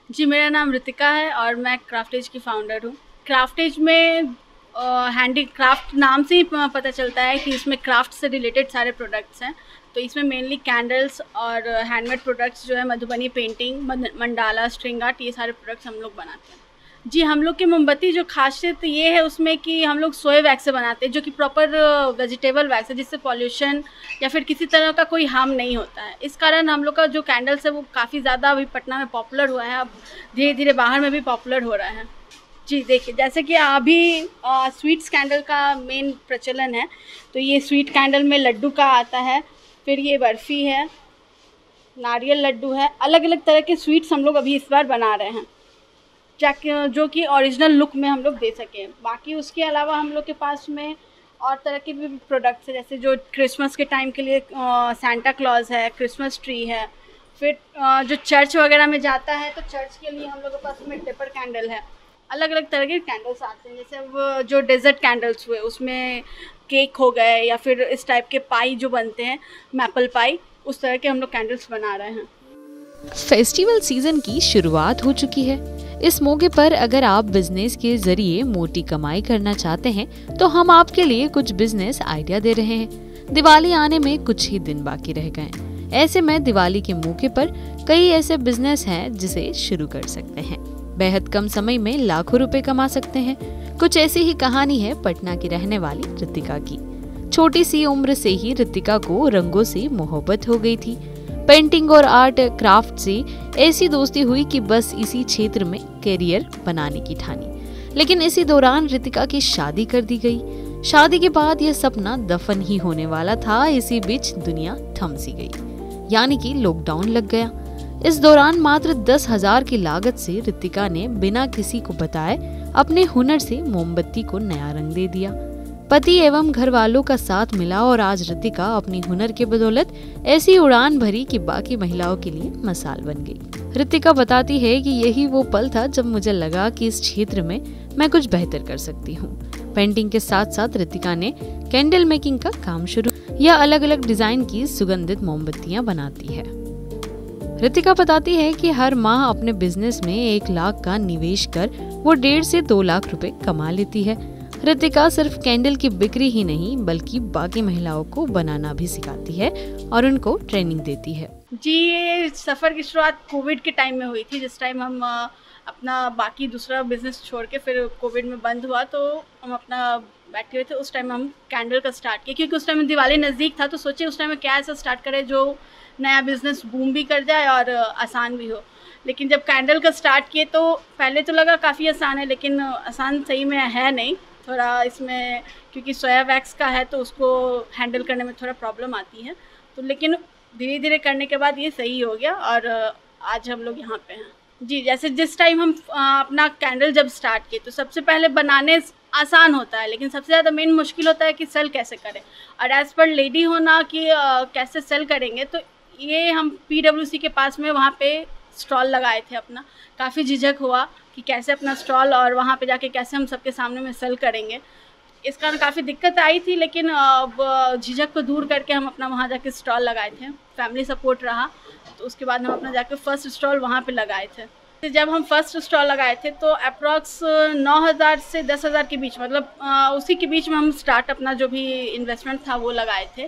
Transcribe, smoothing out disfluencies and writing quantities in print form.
जी, मेरा नाम रितिका है और मैं क्राफ्टेज की फ़ाउंडर हूँ। क्राफ्टेज में हैंडीक्राफ्ट नाम से ही पता चलता है कि इसमें क्राफ्ट से रिलेटेड सारे प्रोडक्ट्स हैं। तो इसमें मेनली कैंडल्स और हैंडमेड प्रोडक्ट्स जो है Madhubani painting, mandala, string art, ये सारे प्रोडक्ट्स हम लोग बनाते हैं। जी, हम लोग की मोमबत्ती जो ख़ासियत ये है उसमें कि हम लोग सोए वैक्स से बनाते हैं, जो कि प्रॉपर वेजिटेबल वैक्स है, जिससे पॉल्यूशन या फिर किसी तरह का कोई हार्म नहीं होता है। इस कारण हम लोग का जो कैंडल्स है वो काफ़ी ज़्यादा अभी पटना में पॉपुलर हुआ है, अब धीरे धीरे बाहर में भी पॉपुलर हो रहा है। जी, देखिए जैसे कि अभी स्वीट्स कैंडल का मेन प्रचलन है, तो ये स्वीट कैंडल में लड्डू का आता है, फिर ये बर्फ़ी है, नारियल लड्डू है, अलग अलग तरह के स्वीट्स हम लोग अभी इस बार बना रहे हैं, जो कि ओरिजिनल लुक में हम लोग दे सकें। बाकी उसके अलावा हम लोग के पास में और तरह के भी प्रोडक्ट्स हैं, जैसे जो क्रिसमस के टाइम के लिए सांता क्लॉज है, क्रिसमस ट्री है, फिर जो चर्च वगैरह में जाता है तो चर्च के लिए हम लोग के पास में टेपर कैंडल है। अलग अलग तरह के कैंडल्स आते हैं, जैसे वो जो डेजर्ट कैंडल्स हुए उसमें केक हो गए, या फिर इस टाइप के पाई जो बनते हैं, मैपल पाई, उस तरह के हम लोग कैंडल्स बना रहे हैं। फेस्टिवल सीजन की शुरुआत हो चुकी है। इस मौके पर अगर आप बिजनेस के जरिए मोटी कमाई करना चाहते हैं तो हम आपके लिए कुछ बिजनेस आइडिया दे रहे हैं। दिवाली आने में कुछ ही दिन बाकी रह गए। ऐसे में दिवाली के मौके पर कई ऐसे बिजनेस हैं जिसे शुरू कर सकते हैं। बेहद कम समय में लाखों रुपए कमा सकते हैं। कुछ ऐसी ही कहानी है पटना की रहने वाली रितिका की। छोटी सी उम्र से ही रितिका को रंगों से मोहब्बत हो गई थी। पेंटिंग और आर्ट क्राफ्ट से ऐसी दोस्ती हुई कि बस इसी क्षेत्र में करियर बनाने की ठानी। लेकिन इसी दौरान रितिका की शादी कर दी गई। शादी के बाद यह सपना दफन ही होने वाला था। इसी बीच दुनिया थम सी गई, यानी कि लॉकडाउन लग गया। इस दौरान मात्र 10,000 की लागत से रितिका ने बिना किसी को बताए अपने हुनर से मोमबत्ती को नया रंग दे दिया। पति एवं घर वालों का साथ मिला और आज रितिका अपनी हुनर के बदौलत ऐसी उड़ान भरी कि बाकी महिलाओं के लिए मिसाल बन गई। रितिका बताती है कि यही वो पल था जब मुझे लगा कि इस क्षेत्र में मैं कुछ बेहतर कर सकती हूँ। पेंटिंग के साथ साथ रितिका ने कैंडल मेकिंग का काम शुरू या अलग अलग डिजाइन की सुगंधित मोमबत्तियां बनाती है। रितिका बताती है कि हर माह अपने बिजनेस में 1 लाख का निवेश कर वो 1.5 से 2 लाख रुपए कमा लेती है। रितिका सिर्फ कैंडल की बिक्री ही नहीं बल्कि बाकी महिलाओं को बनाना भी सिखाती है और उनको ट्रेनिंग देती है। जी, ये सफ़र की शुरुआत कोविड के टाइम में हुई थी, जिस टाइम हम अपना बाकी दूसरा बिजनेस छोड़ के फिर कोविड में बंद हुआ तो हम अपना बैठे हुए थे। उस टाइम हम कैंडल का स्टार्ट किया, क्योंकि उस टाइम में दिवाली नज़दीक था, तो सोचे उस टाइम में क्या ऐसा स्टार्ट करें जो नया बिजनेस बूम भी कर जाए और आसान भी हो। लेकिन जब कैंडल का स्टार्ट किए तो पहले तो लगा काफ़ी आसान है, लेकिन आसान सही में है नहीं। थोड़ा इसमें क्योंकि सोया वैक्स का है तो उसको हैंडल करने में थोड़ा प्रॉब्लम आती है, तो लेकिन धीरे धीरे करने के बाद ये सही हो गया और आज हम लोग यहाँ पे हैं। जी, जैसे जिस टाइम हम अपना कैंडल जब स्टार्ट किए तो सबसे पहले बनाने आसान होता है, लेकिन सबसे ज़्यादा मेन मुश्किल होता है कि सेल कैसे करें। और एज़ पर लेडी होना कि कैसे सेल करेंगे, तो ये हम PWC के पास में वहाँ पे स्टॉल लगाए थे अपना। काफ़ी झिझक हुआ कि कैसे अपना स्टॉल और वहाँ पे जाके कैसे हम सबके सामने में सेल करेंगे। इस कारण काफ़ी दिक्कत आई थी, लेकिन अब झिझक को दूर करके हम अपना वहाँ जाके स्टॉल लगाए थे। फैमिली सपोर्ट रहा तो उसके बाद हम अपना जाके फ़र्स्ट स्टॉल वहाँ पे लगाए थे। जब हम फर्स्ट स्टॉल लगाए थे तो अप्रॉक्स 9,000 से 10,000 के बीच, मतलब उसी के बीच में हम स्टार्ट अपना जो भी इन्वेस्टमेंट था वो लगाए थे।